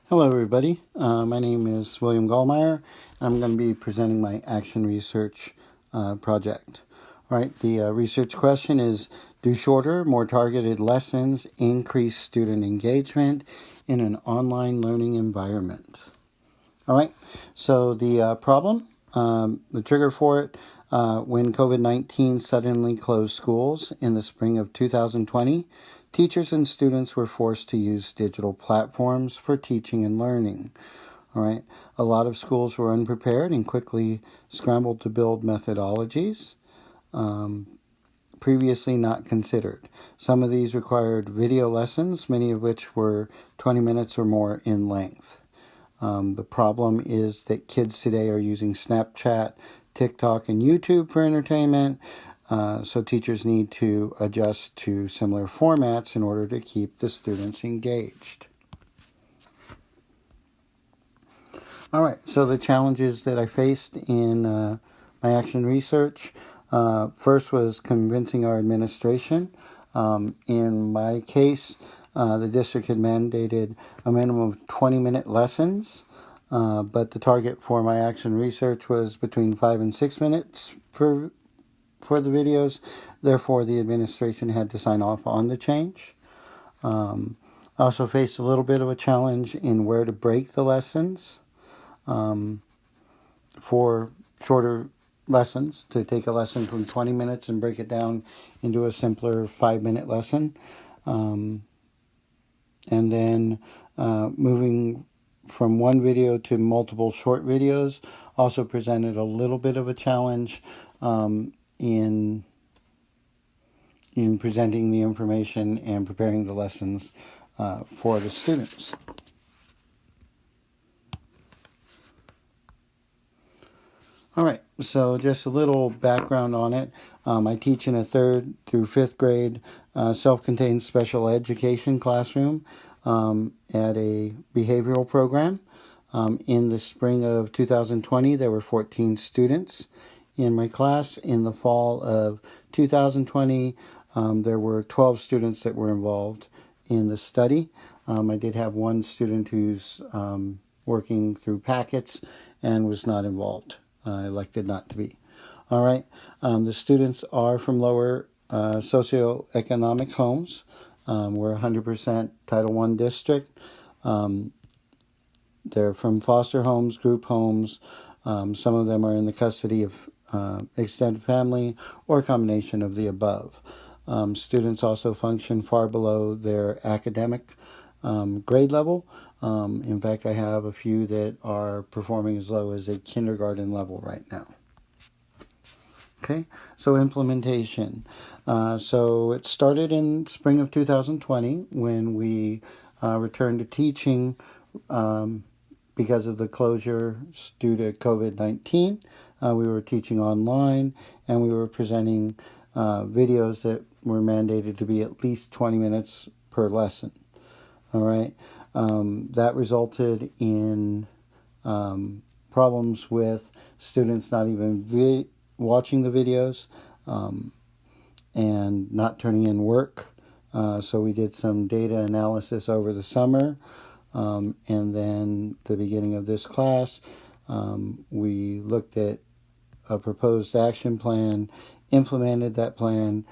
Hello everybody, my name is William Gallmeyer, and I'm going to be presenting my action research project. All right, the research question is, do shorter, more targeted lessons increase student engagement in an online learning environment? All right, so the problem, the trigger for it, when COVID-19 suddenly closed schools in the spring of 2020, teachers and students were forced to use digital platforms for teaching and learning. All right, a lot of schools were unprepared and quickly scrambled to build methodologies previously not considered. Some of these required video lessons, many of which were 20 minutes or more in length. The problem is that kids today are using Snapchat, TikTok, and YouTube for entertainment, so teachers need to adjust to similar formats in order to keep the students engaged. All right, so the challenges that I faced in my action research, first was convincing our administration. In my case, the district had mandated a minimum of 20-minute lessons, but the target for my action research was between 5 and 6 minutes for the videos. Therefore, the administration had to sign off on the change. I also faced a little bit of a challenge in where to break the lessons for shorter lessons, to take a lesson from 20 minutes and break it down into a simpler 5-minute lesson. And then moving from one video to multiple short videos also presented a little bit of a challenge in presenting the information and preparing the lessons for the students. All right, so just a little background on it. I teach in a 3rd through 5th grade self-contained special education classroom at a behavioral program. In the spring of 2020, there were 14 students in my class. In the fall of 2020, there were 12 students that were involved in the study. I did have one student who's working through packets and was not involved. Elected not to be. All right. The students are from lower socioeconomic homes. We're 100% Title I district. They're from foster homes, group homes. Some of them are in the custody of extended family or a combination of the above. Students also function far below their academic grade level. In fact, I have a few that are performing as low as a kindergarten level right now. Okay, so implementation. So it started in spring of 2020 when we returned to teaching because of the closure due to COVID-19. We were teaching online, and we were presenting videos that were mandated to be at least 20 minutes per lesson. All right. That resulted in problems with students not even watching the videos and not turning in work. So we did some data analysis over the summer, and then the beginning of this class, we looked at a proposed action plan, implemented that plan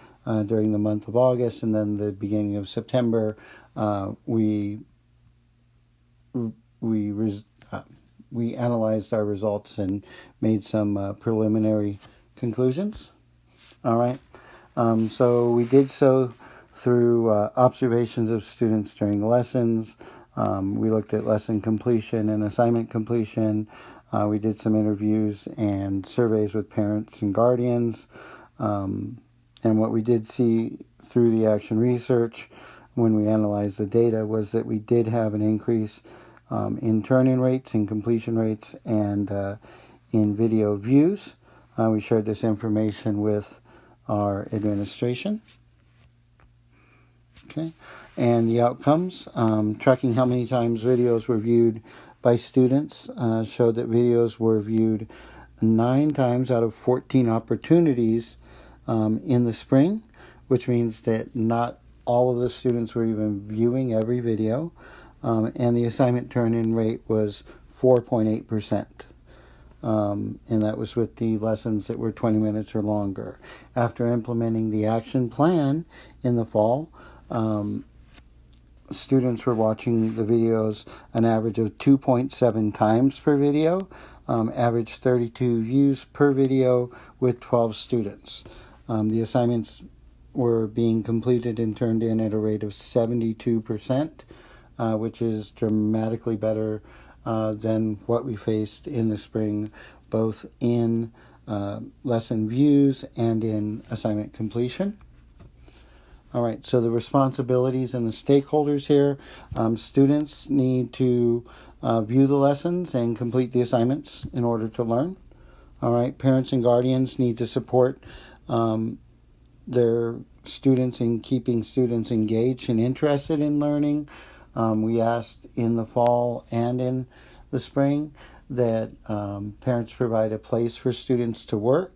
during the month of August, and then the beginning of September, we analyzed our results and made some preliminary conclusions. All right. So we did so through observations of students during lessons. We looked at lesson completion and assignment completion. We did some interviews and surveys with parents and guardians. And what we did see through the action research when we analyzed the data was that we did have an increase in turn-in rates, in completion rates, and in video views. We shared this information with our administration. Okay, and the outcomes, tracking how many times videos were viewed by students, showed that videos were viewed 9 times out of 14 opportunities in the spring, which means that not all of the students were even viewing every video. and the assignment turn-in rate was 4.8%. And that was with the lessons that were 20 minutes or longer. After implementing the action plan in the fall, students were watching the videos an average of 2.7 times per video, average 32 views per video with 12 students. The assignments were being completed and turned in at a rate of 72%, which is dramatically better than what we faced in the spring, both in lesson views and in assignment completion. All right, so the responsibilities and the stakeholders here. Students need to view the lessons and complete the assignments in order to learn. All right, parents and guardians need to support their students in keeping students engaged and interested in learning. We asked in the fall and in the spring that parents provide a place for students to work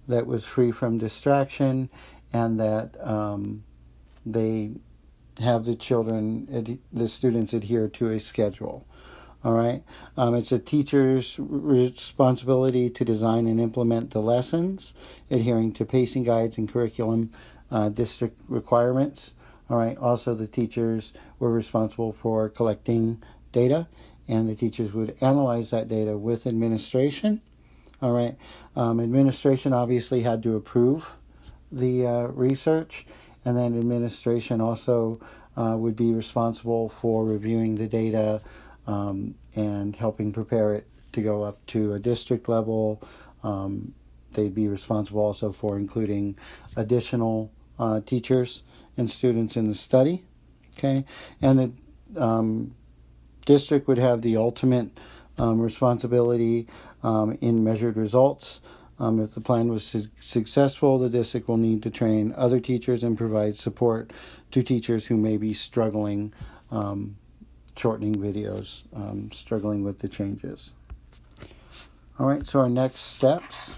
that was free from distraction, and that they have the students adhere to a schedule. All right. It's a teacher's responsibility to design and implement the lessons, adhering to pacing guides and curriculum district requirements. All right. Also, the teachers were responsible for collecting data, and the teachers would analyze that data with administration. All right. Administration obviously had to approve the research, and then administration also would be responsible for reviewing the data and helping prepare it to go up to a district level. They'd be responsible also for including additional teachers and students in the study. Okay, and the district would have the ultimate responsibility in measured results. If the plan was successful, the district will need to train other teachers and provide support to teachers who may be struggling, shortening videos, struggling with the changes. All right, so our next steps.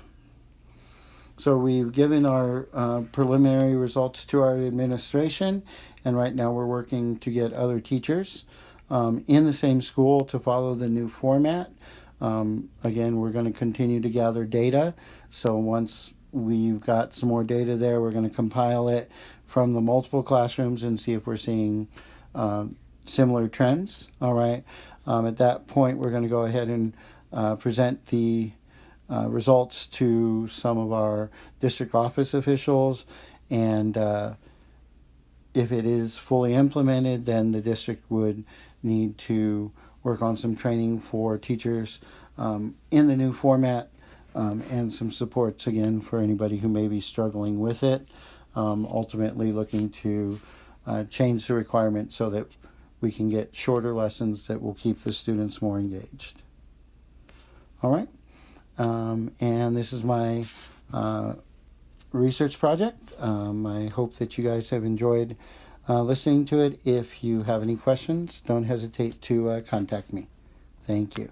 So we've given our preliminary results to our administration, and right now we're working to get other teachers in the same school to follow the new format. Again, we're going to continue to gather data. So once we've got some more data there, we're going to compile it from the multiple classrooms and see if we're seeing similar trends. All right. At that point, we're going to go ahead and present the results to some of our district office officials. And if it is fully implemented, then the district would need to work on some training for teachers in the new format, and some supports again for anybody who may be struggling with it. Ultimately looking to change the requirements so that we can get shorter lessons that will keep the students more engaged. All right, and this is my research project. I hope that you guys have enjoyed listening to it. If you have any questions, don't hesitate to contact me. Thank you.